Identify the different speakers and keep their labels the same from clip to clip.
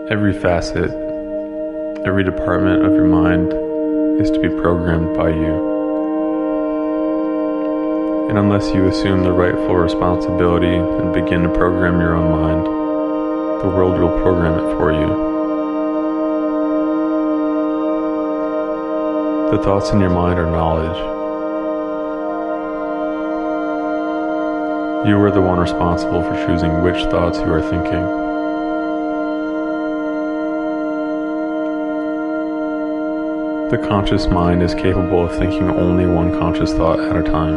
Speaker 1: Every facet, every department of your mind is to be programmed by you. And unless you assume the rightful responsibility and begin to program your own mind, the world will program it for you. The thoughts in your mind are knowledge. You are the one responsible for choosing which thoughts you are thinking. The conscious mind is capable of thinking only one conscious thought at a time.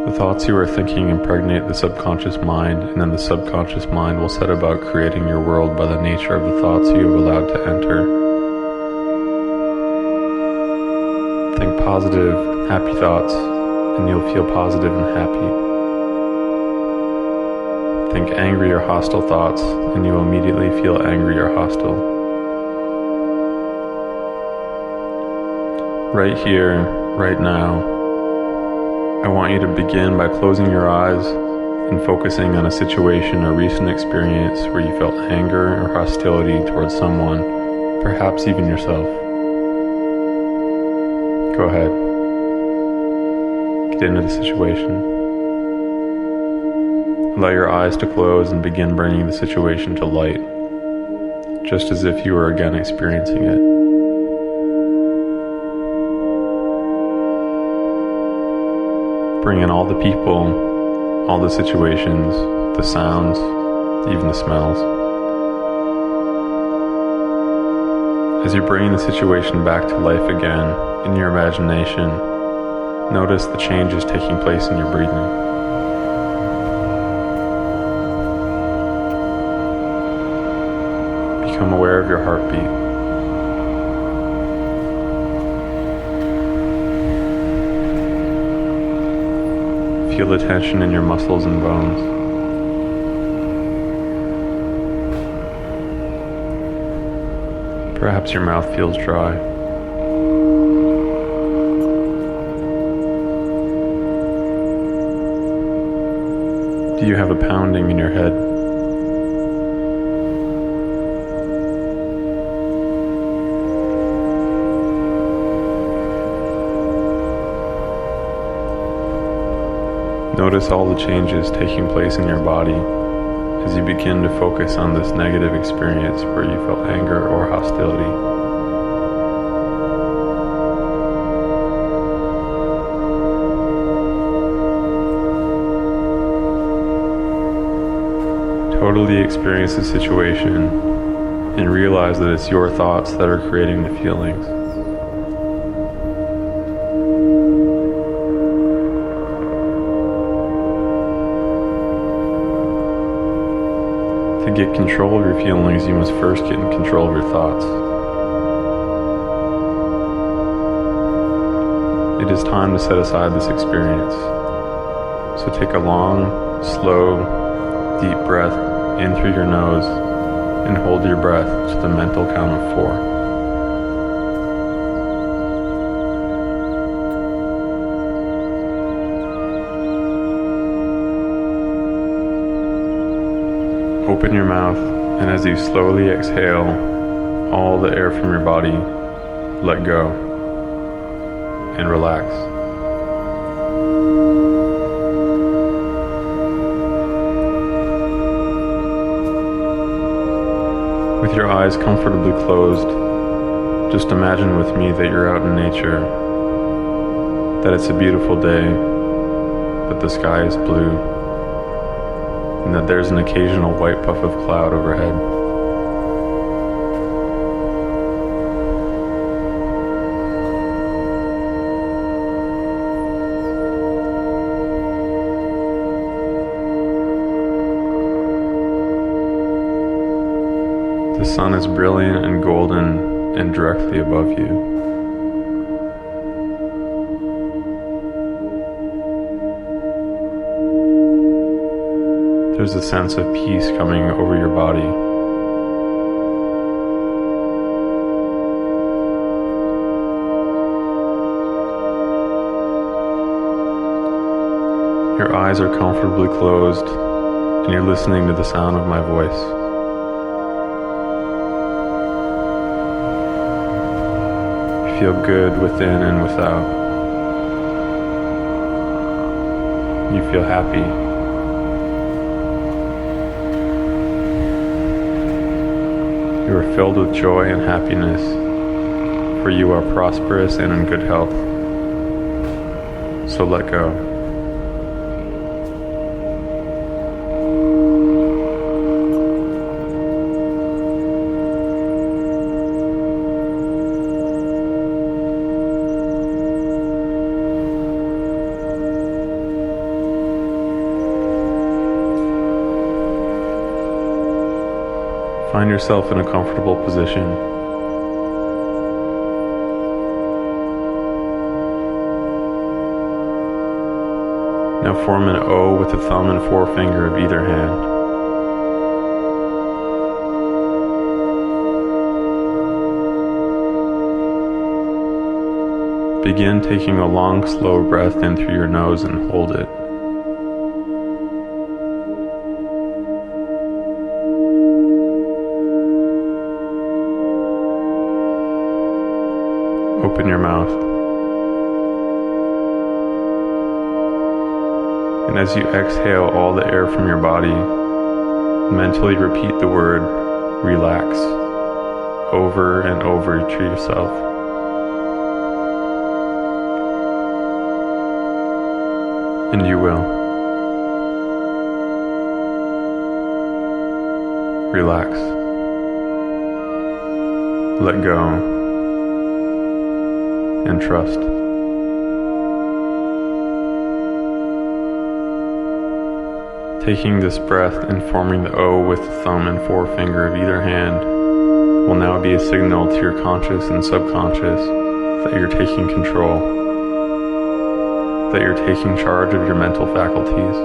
Speaker 1: The thoughts you are thinking impregnate the subconscious mind, and then the subconscious mind will set about creating your world by the nature of the thoughts you have allowed to enter. Think positive, happy thoughts, and you'll feel positive and happy. Think angry or hostile thoughts, and you will immediately feel angry or hostile. Right here, right now, I want you to begin by closing your eyes and focusing on a situation or recent experience where you felt anger or hostility towards someone, perhaps even yourself. Go ahead. Get into the situation. Allow your eyes to close and begin bringing the situation to light, just as if you were again experiencing it. Bring in all the people, all the situations, the sounds, even the smells. As you bring the situation back to life again in your imagination, notice the changes taking place in your breathing. Become aware of your heartbeat. Feel the tension in your muscles and bones. Perhaps your mouth feels dry. Do you have a pounding in your head? Notice all the changes taking place in your body as you begin to focus on this negative experience where you felt anger or hostility. Totally experience the situation and realize that it's your thoughts that are creating the feelings. To get control of your feelings, you must first get in control of your thoughts. It is time to set aside this experience. So take a long, slow, deep breath in through your nose and hold your breath to the mental count of 4. Open your mouth, and as you slowly exhale all the air from your body, let go and relax. With your eyes comfortably closed, just imagine with me that you're out in nature, that it's a beautiful day, that the sky is blue, and that there's an occasional white puff of cloud overhead. The sun is brilliant and golden and directly above you. There's a sense of peace coming over your body. Your eyes are comfortably closed and you're listening to the sound of my voice. You feel good within and without. You feel happy. You are filled with joy and happiness, for you are prosperous and in good health. So let go. Find yourself in a comfortable position. Now form an O with the thumb and forefinger of either hand. Begin taking a long, slow breath in through your nose and hold it. Open your mouth. And as you exhale all the air from your body, mentally repeat the word relax over and over to yourself. And you will. Relax. Let go. And trust. Taking this breath and forming the O with the thumb and forefinger of either hand will now be a signal to your conscious and subconscious that you're taking control, that you're taking charge of your mental faculties.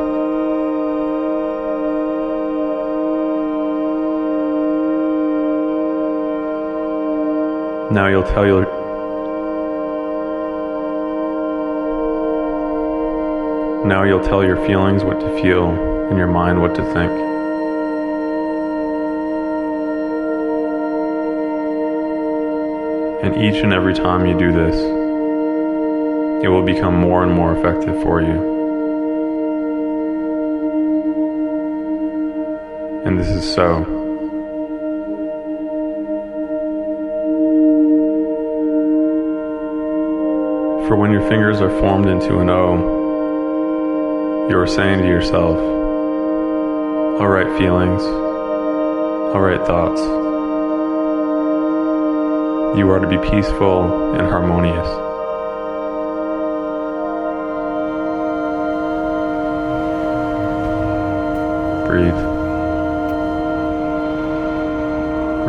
Speaker 1: Now you'll tell your feelings what to feel and your mind what to think. And each and every time you do this, it will become more and more effective for you. And this is so. For when your fingers are formed into an O, you are saying to yourself, all right feelings, all right thoughts. You are to be peaceful and harmonious. Breathe.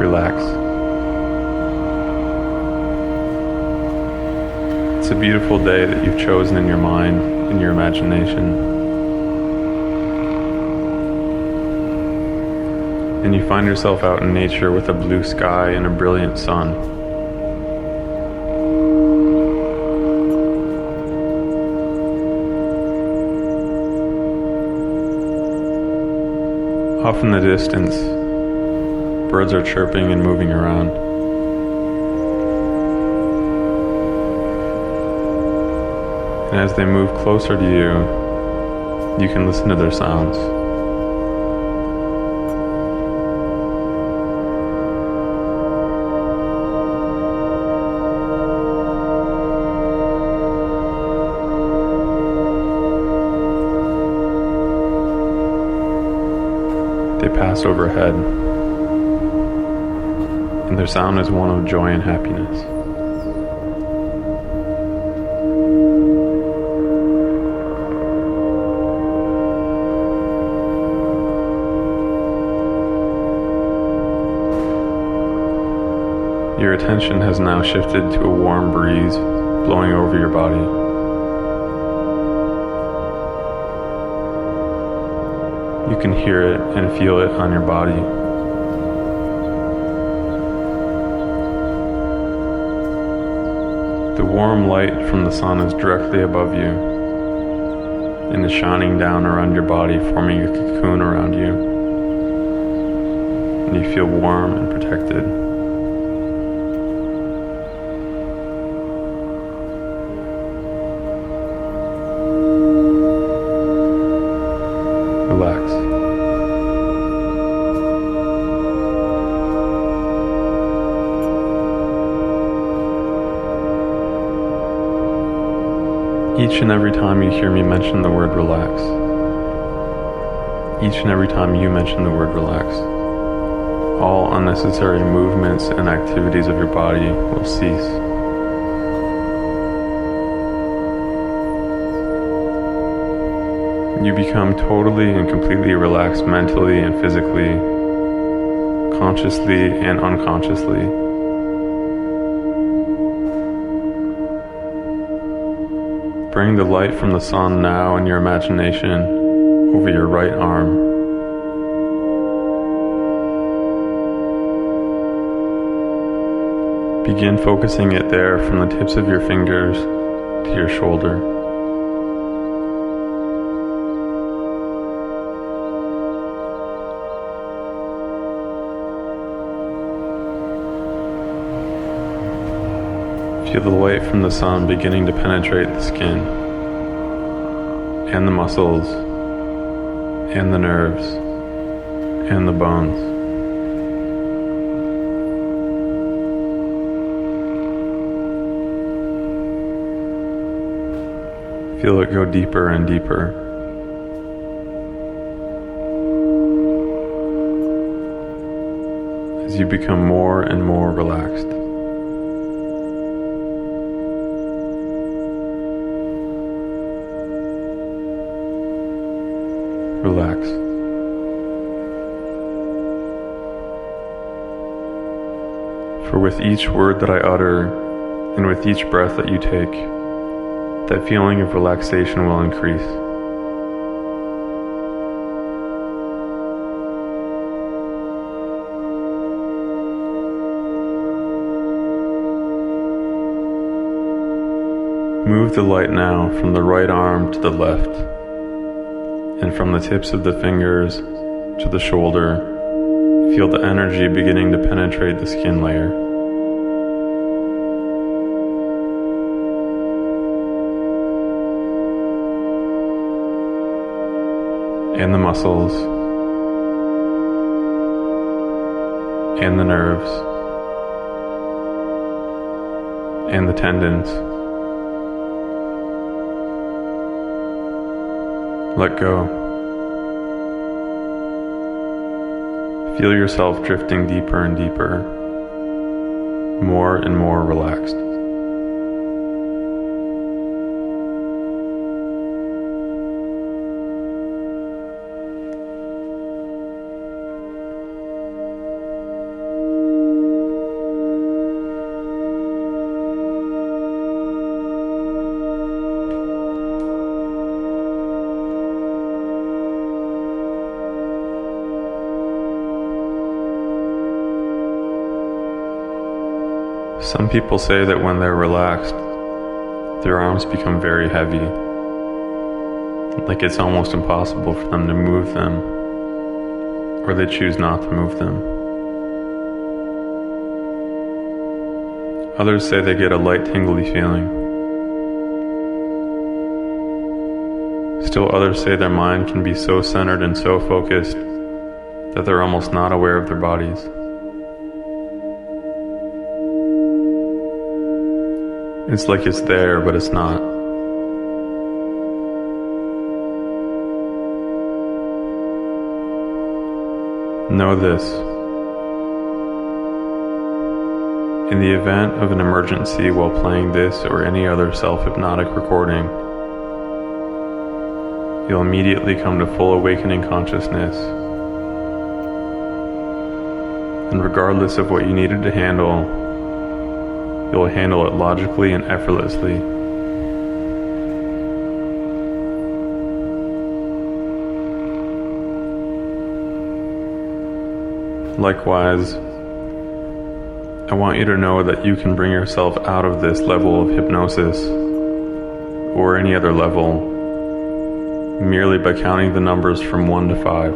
Speaker 1: Relax. It's a beautiful day that you've chosen in your mind, in your imagination. And you find yourself out in nature with a blue sky and a brilliant sun. Off in the distance, birds are chirping and moving around. And as they move closer to you, you can listen to their sounds. They pass overhead, and their sound is one of joy and happiness. Your attention has now shifted to a warm breeze blowing over your body. You can hear it and feel it on your body. The warm light from the sun is directly above you, and is shining down around your body, forming a cocoon around you. And you feel warm and protected. Relax. Each and every time you hear me mention the word relax, each and every time you mention the word relax, all unnecessary movements and activities of your body will cease. You become totally and completely relaxed mentally and physically, consciously and unconsciously. Bring the light from the sun now in your imagination over your right arm. Begin focusing it there from the tips of your fingers to your shoulder. Feel the light from the sun beginning to penetrate the skin, and the muscles, and the nerves, and the bones. Feel it go deeper and deeper. As you become more and more relaxed. Relax. For with each word that I utter, and with each breath that you take, that feeling of relaxation will increase. Move the light now from the right arm to the left, and from the tips of the fingers to the shoulder. Feel the energy beginning to penetrate the skin layer. And the muscles, and the nerves, and the tendons. Let go. Feel yourself drifting deeper and deeper, more and more relaxed. Some people say that when they're relaxed, their arms become very heavy, like it's almost impossible for them to move them, or they choose not to move them. Others say they get a light tingly feeling. Still others say their mind can be so centered and so focused that they're almost not aware of their bodies. It's like it's there, but it's not. Know this. In the event of an emergency while playing this or any other self-hypnotic recording, you'll immediately come to full awakening consciousness. And regardless of what you needed to handle, you'll handle it logically and effortlessly. Likewise, I want you to know that you can bring yourself out of this level of hypnosis, or any other level, merely by counting the numbers from 1 to 5.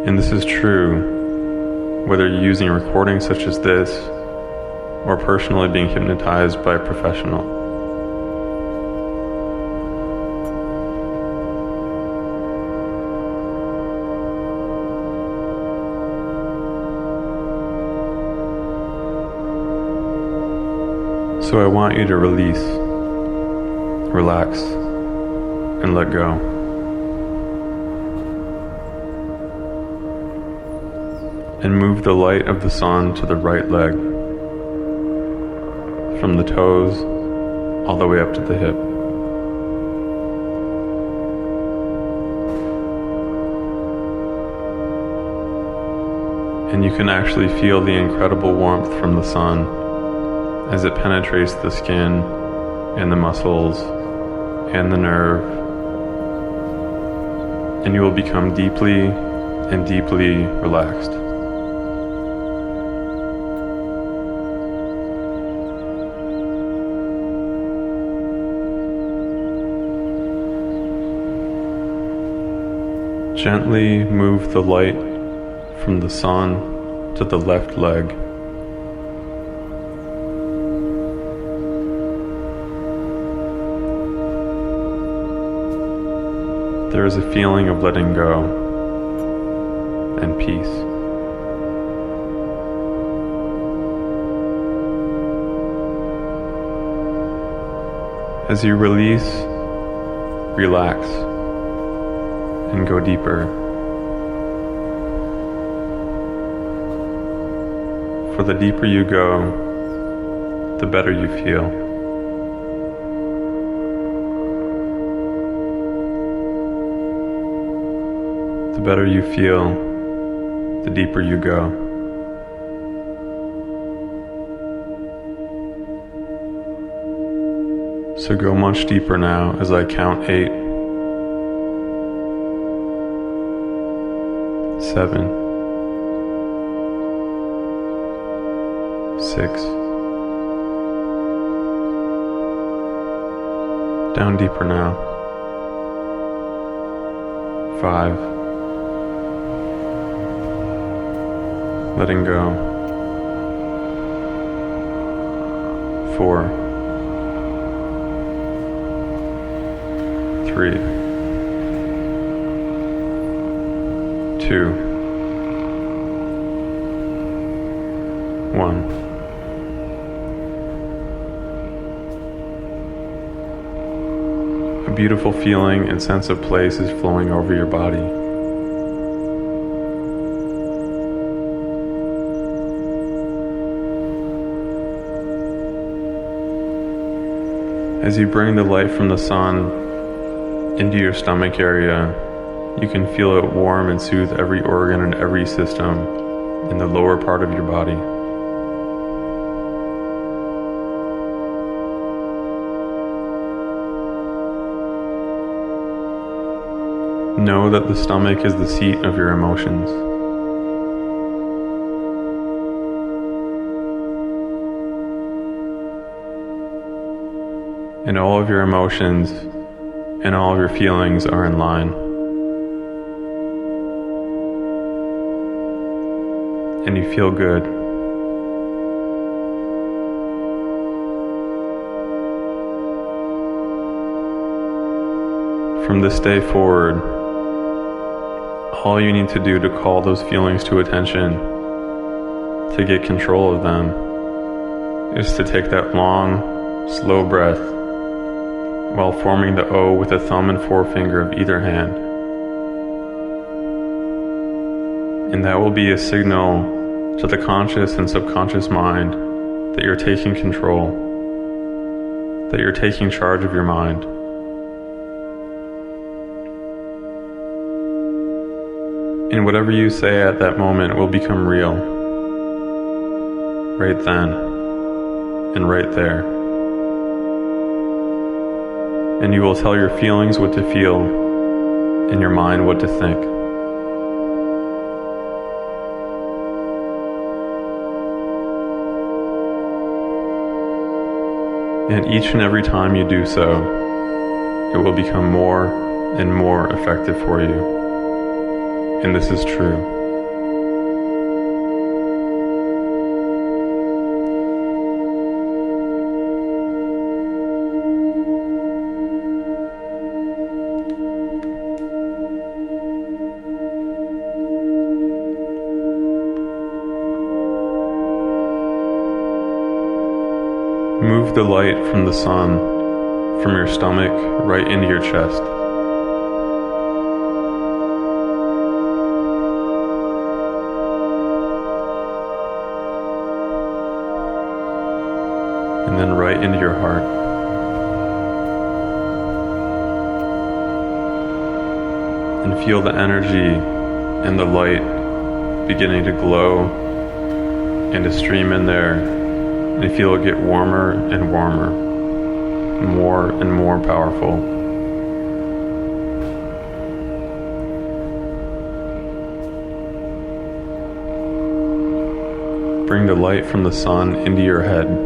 Speaker 1: And this is true whether you're using a recording such as this or personally being hypnotized by a professional. So I want you to release, relax, and let go. And move the light of the sun to the right leg, from the toes all the way up to the hip. And you can actually feel the incredible warmth from the sun as it penetrates the skin and the muscles and the nerve, and you will become deeply and deeply relaxed. Gently move the light from the sun to the left leg. There is a feeling of letting go and peace. As you release, relax, and go deeper. For the deeper you go, the better you feel. The better you feel, the deeper you go. So go much deeper now as I count 8, 7, 6. Down deeper now. 5. Letting go. 4, 3, 2, 1. A beautiful feeling and sense of place is flowing over your body. As you bring the light from the sun into your stomach area, you can feel it warm and soothe every organ and every system in the lower part of your body. Know that the stomach is the seat of your emotions. And all of your emotions and all of your feelings are in line. And you feel good. From this day forward, all you need to do to call those feelings to attention, to get control of them, is to take that long, slow breath while forming the O with the thumb and forefinger of either hand. And that will be a signal to the conscious and subconscious mind that you're taking control, that you're taking charge of your mind. And whatever you say at that moment will become real, right then and right there. And you will tell your feelings what to feel and your mind what to think. And each and every time you do so, it will become more and more effective for you. And this is true. Move the light from the sun from your stomach right into your chest. And then right into your heart. And feel the energy and the light beginning to glow and to stream in there. And feel it get warmer and warmer, more and more powerful. Bring the light from the sun into your head.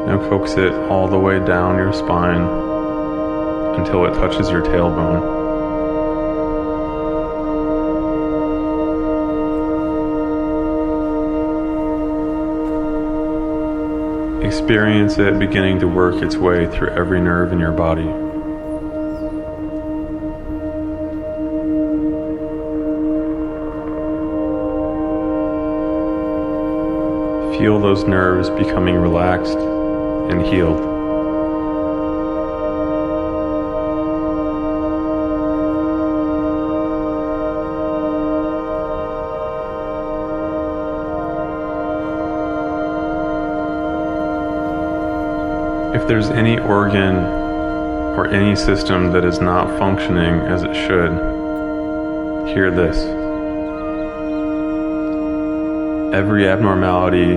Speaker 1: Now coax it all the way down your spine until it touches your tailbone. Experience it beginning to work its way through every nerve in your body. Feel those nerves becoming relaxed and healed. If there's any organ or any system that is not functioning as it should, hear this. Every abnormality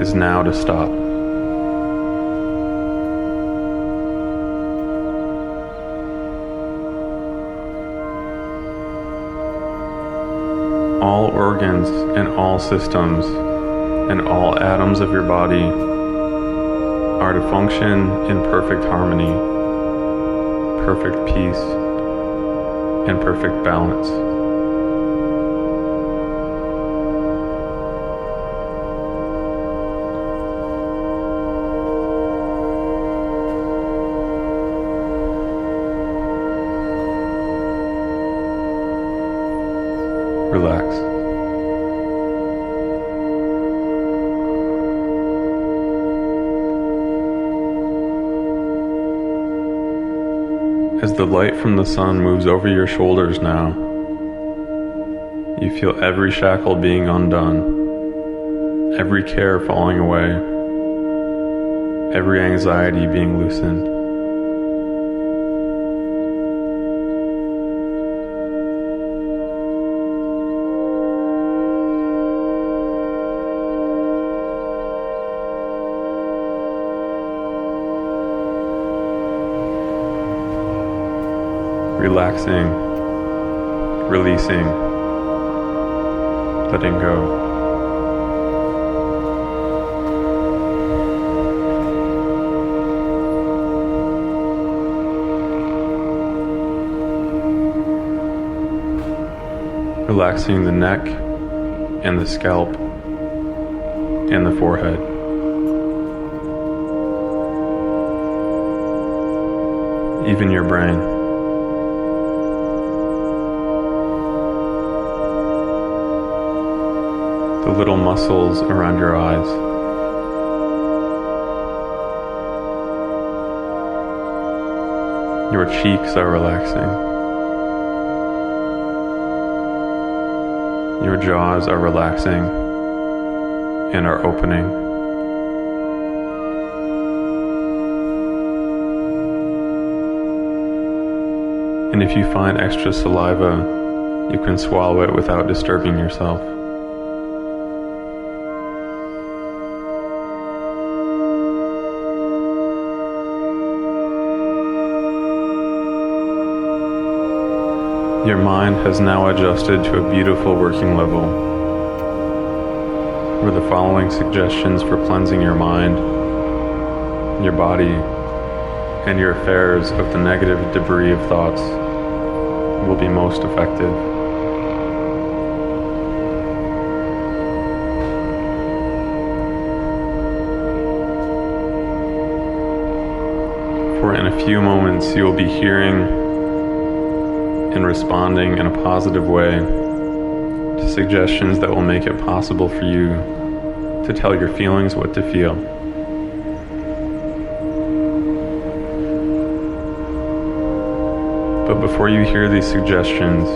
Speaker 1: is now to stop. All organs and all systems and all atoms of your body are to function in perfect harmony, perfect peace, and perfect balance. Relax. As the light from the sun moves over your shoulders now, you feel every shackle being undone, every care falling away, every anxiety being loosened. Relaxing, releasing, letting go. Relaxing the neck and the scalp and the forehead. Even your brain. The little muscles around your eyes. Your cheeks are relaxing. Your jaws are relaxing and are opening. And if you find extra saliva, you can swallow it without disturbing yourself. Your mind has now adjusted to a beautiful working level, where the following suggestions for cleansing your mind, your body, and your affairs of the negative debris of thoughts will be most effective. For in a few moments you will be hearing and responding in a positive way to suggestions that will make it possible for you to tell your feelings what to feel. But before you hear these suggestions,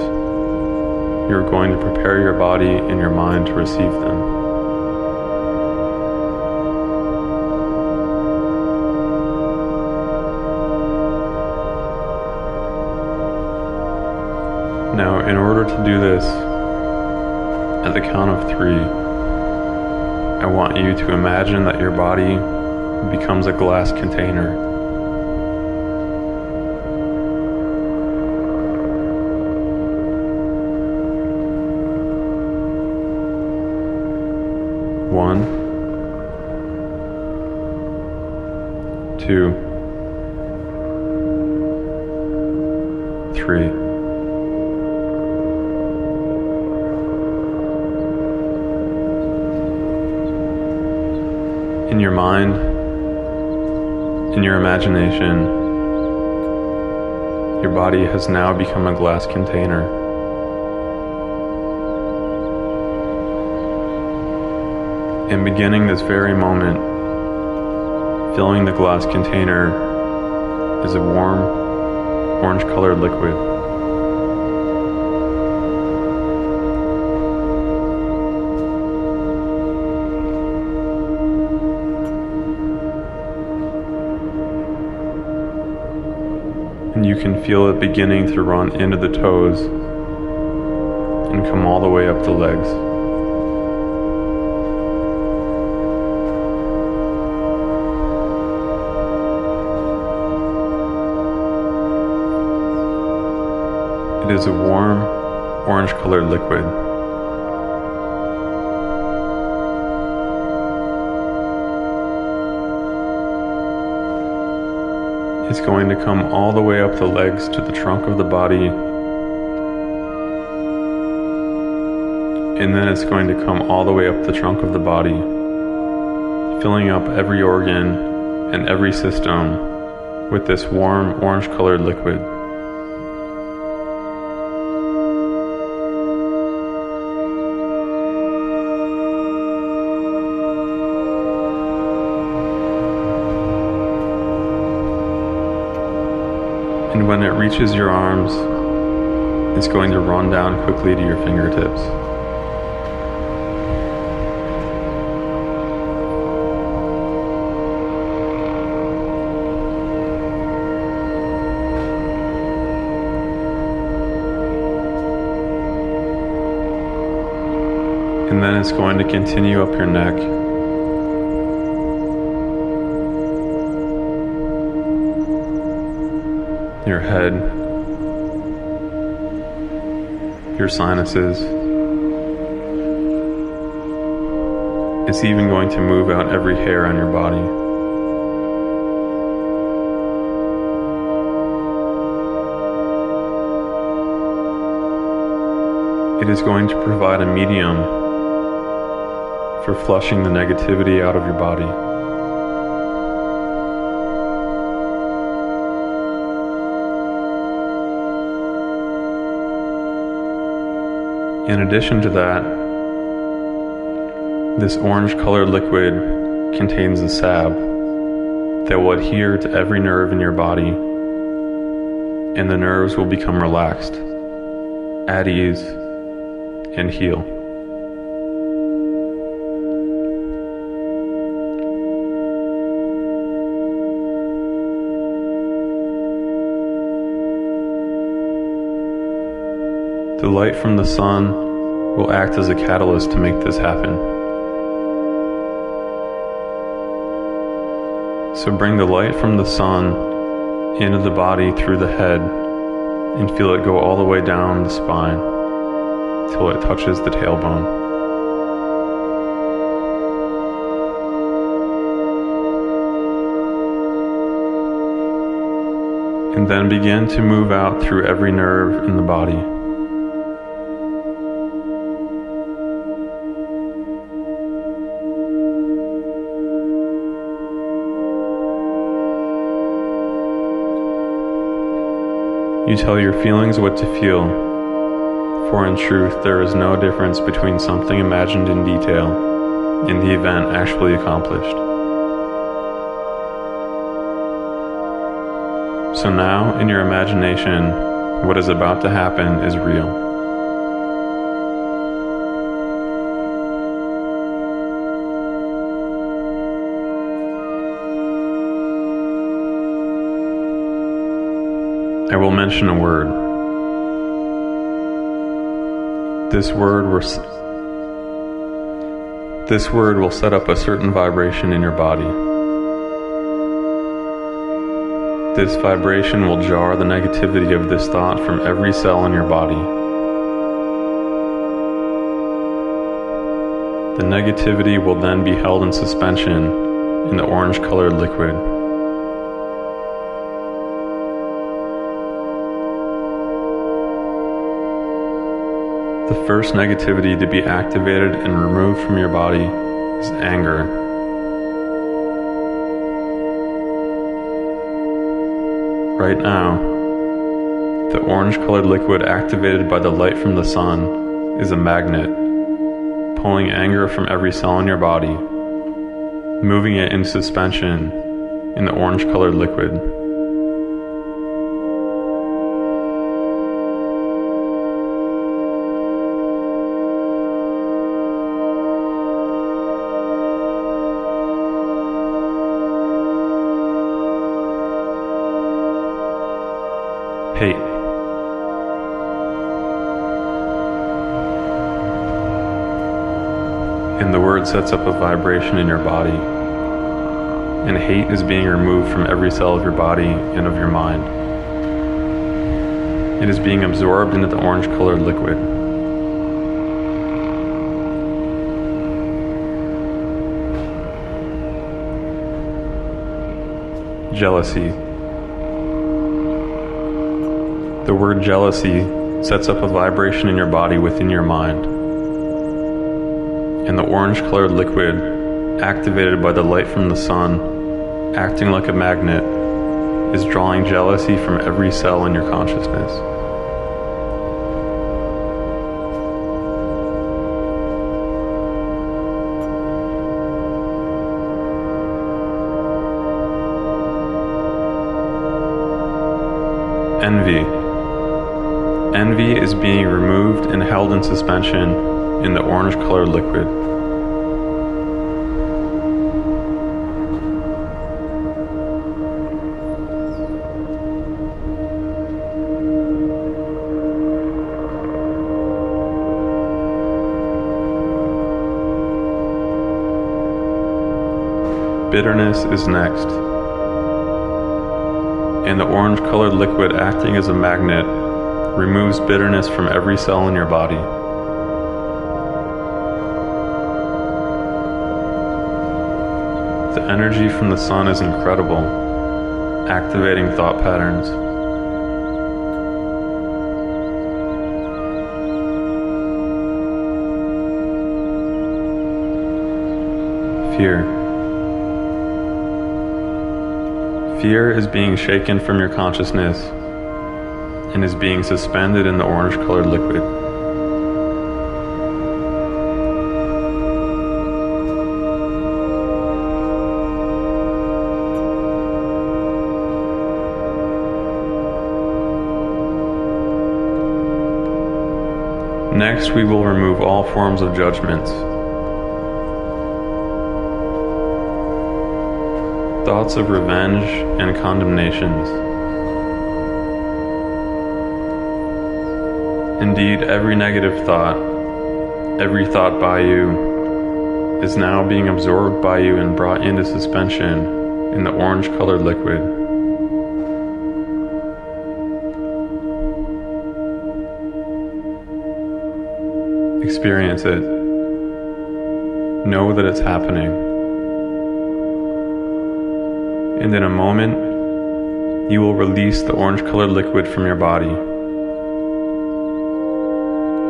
Speaker 1: you're going to prepare your body and your mind to receive them. Now, in order to do this, at the count of 3, I want you to imagine that your body becomes a glass container. One, 2, 3. In your mind, in your imagination, your body has now become a glass container. And beginning this very moment, filling the glass container is a warm, orange-colored liquid. And you can feel it beginning to run into the toes and come all the way up the legs. It is a warm, orange-colored liquid. It's going to come all the way up the legs to the trunk of the body, and then it's going to come all the way up the trunk of the body, filling up every organ and every system with this warm, orange-colored liquid. And when it reaches your arms, it's going to run down quickly to your fingertips. And then it's going to continue up your neck, your head, your sinuses. It's even going to move out every hair on your body. It is going to provide a medium for flushing the negativity out of your body. In addition to that, this orange-colored liquid contains a salve that will adhere to every nerve in your body, and the nerves will become relaxed, at ease, and heal. The light from the sun will act as a catalyst to make this happen. So bring the light from the sun into the body through the head and feel it go all the way down the spine till it touches the tailbone. And then begin to move out through every nerve in the body. You tell your feelings what to feel, for in truth there is no difference between something imagined in detail and the event actually accomplished. So now, in your imagination, what is about to happen is real. I will mention a word. This word will set up a certain vibration in your body. This vibration will jar the negativity of this thought from every cell in your body. The negativity will then be held in suspension in the orange-colored liquid. The first negativity to be activated and removed from your body is anger. Right now, the orange-colored liquid activated by the light from the sun is a magnet, pulling anger from every cell in your body, moving it into suspension in the orange-colored liquid. Hate. And the word sets up a vibration in your body. And hate is being removed from every cell of your body and of your mind. It is being absorbed into the orange-colored liquid. Jealousy. The word jealousy sets up a vibration in your body within your mind. And the orange-colored liquid, activated by the light from the sun, acting like a magnet, is drawing jealousy from every cell in your consciousness. Envy. Envy is being removed and held in suspension in the orange-colored liquid. Bitterness is next. And the orange-colored liquid, acting as a magnet, removes bitterness from every cell in your body. The energy from the sun is incredible, activating thought patterns. Fear. Fear is being shaken from your consciousness and is being suspended in the orange-colored liquid. Next, we will remove all forms of judgments. Thoughts of revenge and condemnations. Indeed, every negative thought, every thought by you, is now being absorbed by you and brought into suspension in the orange-colored liquid. Experience it. Know that it's happening. And in a moment, you will release the orange-colored liquid from your body.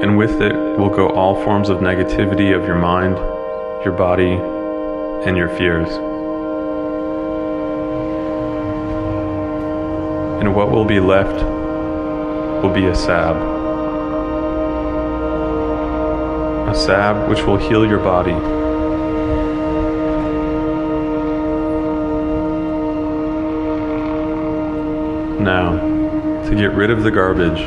Speaker 1: And with it will go all forms of negativity of your mind, your body, and your fears. And what will be left will be a salve. A salve which will heal your body. Now, to get rid of the garbage,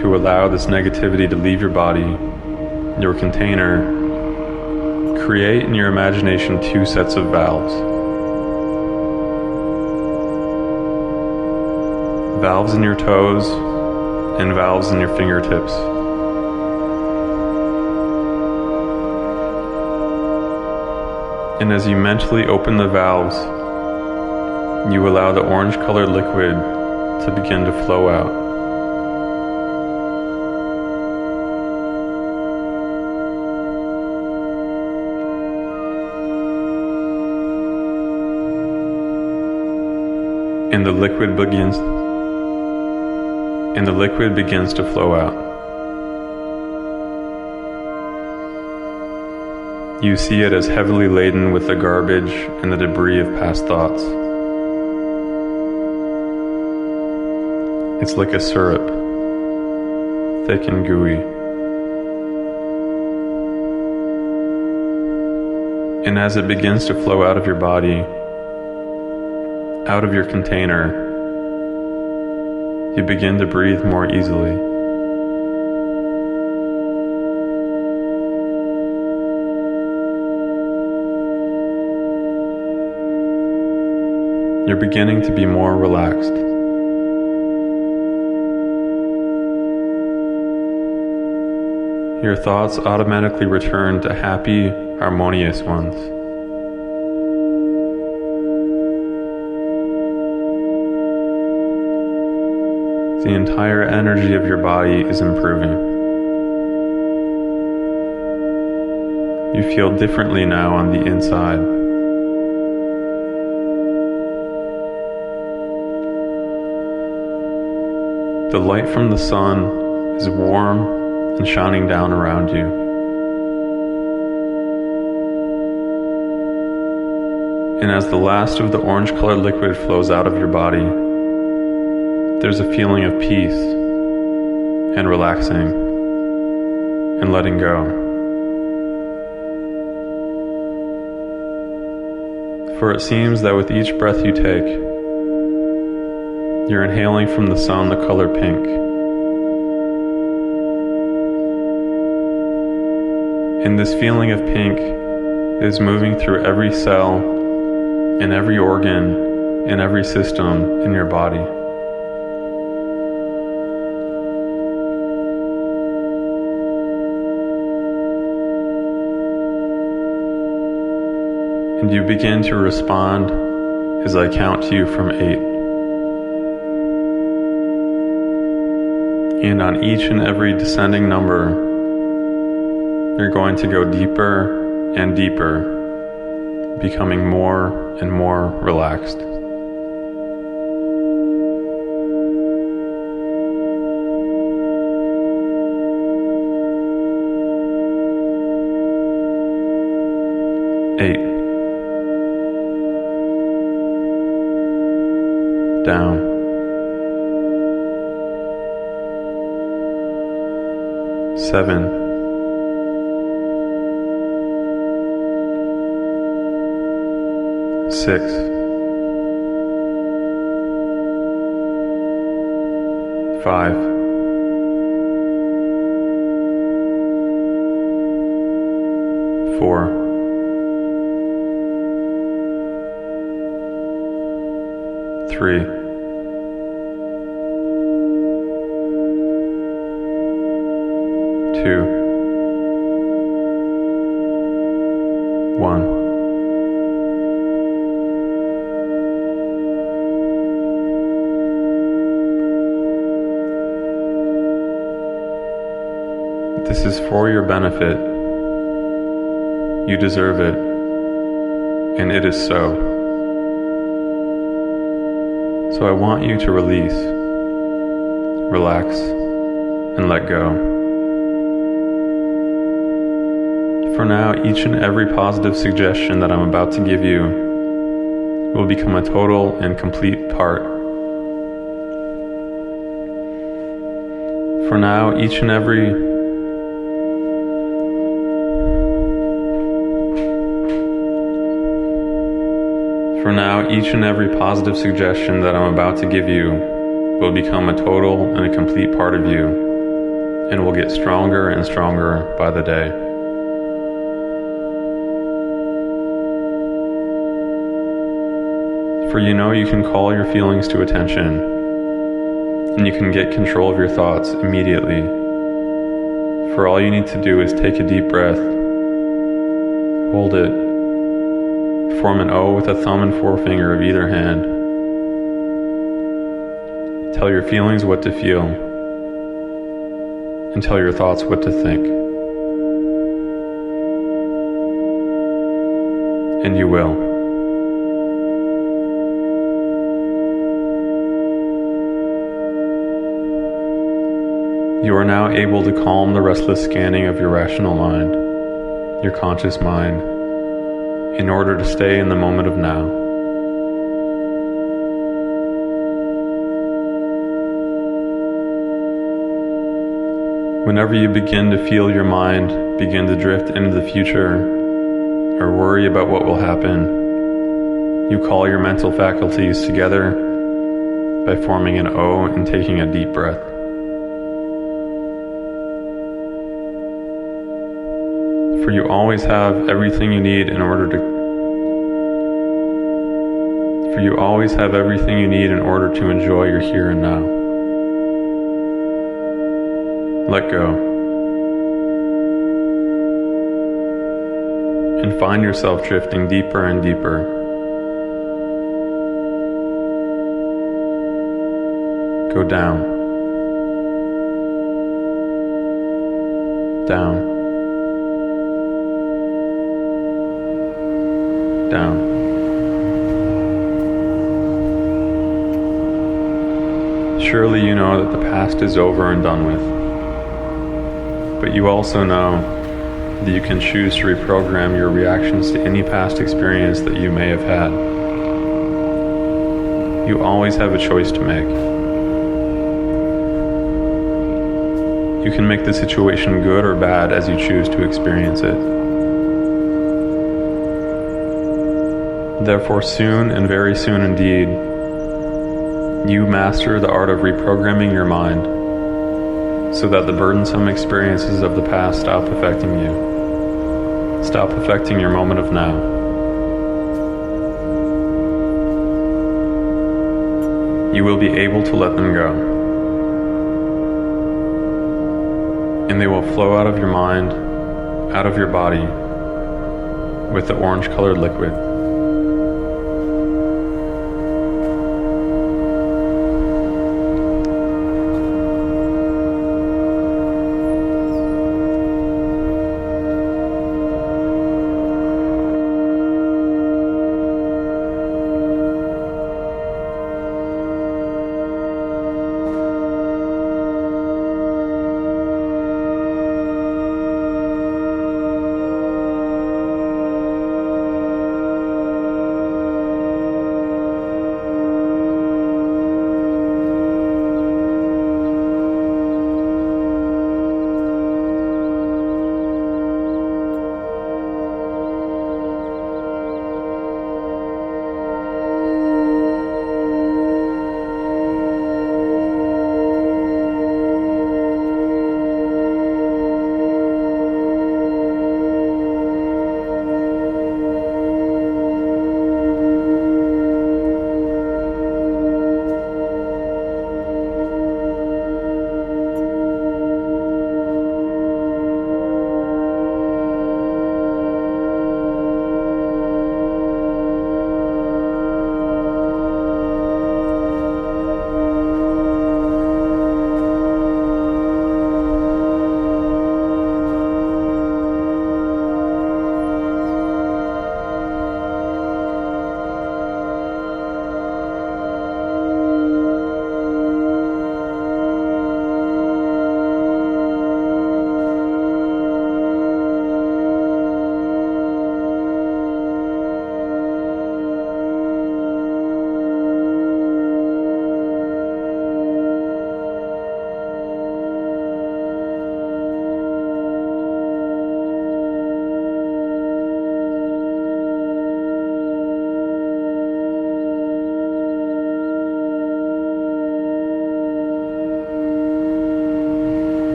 Speaker 1: to allow this negativity to leave your body, your container, create in your imagination 2 sets of valves. Valves in your toes and valves in your fingertips. And as you mentally open the valves, you allow the orange-colored liquid to begin to flow out. And the liquid begins to flow out. You see it as heavily laden with the garbage and the debris of past thoughts. It's like a syrup, thick and gooey. And as it begins to flow out of your body, out of your container, you begin to breathe more easily. You're beginning to be more relaxed. Your thoughts automatically return to happy, harmonious ones. The entire energy of your body is improving. You feel differently now on the inside. The light from the sun is warm and shining down around you. And as the last of the orange-colored liquid flows out of your body, there's a feeling of peace and relaxing and letting go. For it seems that with each breath you take, you're inhaling from the sun the color pink. And this feeling of pink is moving through every cell and every organ and every system in your body. And you begin to respond as I count to you from 8. And on each and every descending number, you're going to go deeper and deeper, becoming more and more relaxed. 8. Down. 7. 6. 5. 4. 3. 2. 1. This is for your benefit. You deserve it, and it is so. So I want you to release, relax, and let go. For now, each and every positive suggestion that I'm about to give you will become a total and complete part. For now, each and every positive suggestion that I'm about to give you will become a total and a complete part of you, and will get stronger and stronger by the day. For you know you can call your feelings to attention, and you can get control of your thoughts immediately. For all you need to do is take a deep breath, hold it, form an O with a thumb and forefinger of either hand. Tell your feelings what to feel, and tell your thoughts what to think. And you will. You are now able to calm the restless scanning of your rational mind, your conscious mind, in order to stay in the moment of now. Whenever you begin to feel your mind begin to drift into the future or worry about what will happen, you call your mental faculties together by forming an O and taking a deep breath. For you always have everything you need in order to enjoy your here and now. Let go. And find yourself drifting deeper and deeper. Go down. Down. Down. Surely you know that the past is over and done with. But you also know that you can choose to reprogram your reactions to any past experience that you may have had. You always have a choice to make. You can make the situation good or bad as you choose to experience it. Therefore, soon and very soon indeed, you master the art of reprogramming your mind so that the burdensome experiences of the past stop affecting you, stop affecting your moment of now. You will be able to let them go, and they will flow out of your mind, out of your body, with the orange-colored liquid.